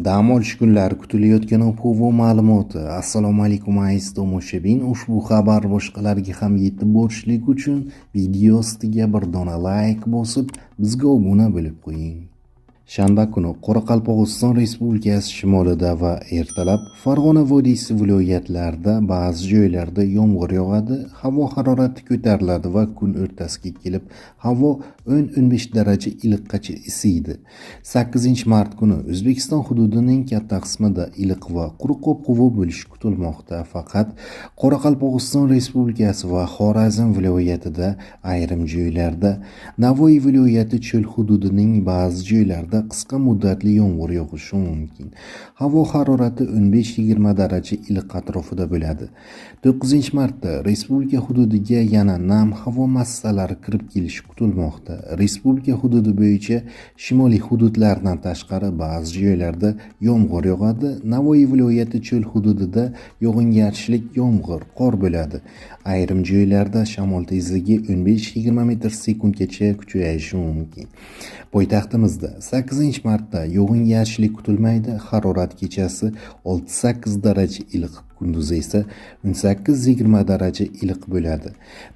Dam olish kunlari kutilayotgan ob-havo ma'lumoti. Assalomu alaykum aziz tomoshabin. Ushbu xabar boshqalarga ham yetib borishligi uchun video ostiga bir dona like bosib, bizga obuna bo'lib qo'ying. Shanba kuni Qoraqalpog'iston Respublikasi shimolida va ertalab Farg'ona vodiysi viloyatlarida ba'zi joylarda yomg'ir yog'adi, havo harorati ko'tariladi va kun o'rtasiga kelib havo 10-15 daraja iliqqacha isiydi. 8-mart kuni O'zbekiston hududining katta qismida iliq va quruq ob-havo bo'lishi kutilmoqda. Faqat Qoraqalpog'iston Respublikasi va Xorazm viloyatida ayrim joylarda, Navoiy viloyati cho'l hududining ba'zi joylarida qisqa muddatli yomg'ir yog'ishi mumkin. Havo harorati 15-20 daraja iliq atrofida bo'ladi. 9-martda respublika hududiga yana nam havo massalari kirib kelishi kutilmoqda. Respublika hududi bo'yicha shimoliy hududlardan tashqari ba'zi joylarda yomg'ir yog'adi. Navoiy viloyati cho'l hududida yog'ingarchilik yomg'ir, qor bo'ladi. Ayrim joylarda shamol tezligi 15-20 metr/sekundgacha kuchayishi mumkin. Poytaxtimizda 8-martda yog'ingarchilik kutilmaydi. Harorat kechasi 6-8 daraja iliq, kunduzi esa 18-20 daraja iliq bo'ladi.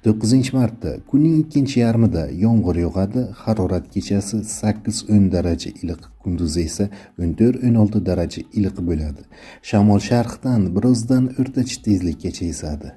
9-martda kunning ikkinchi yarmida yomg'ir yog'adi. Harorat kechasi 8-10 daraja iliq, kunduzi esa 14-16 daraja iliq bo'ladi. Shamol sharqdan birozdan o'rtacha tezlikgacha esadi.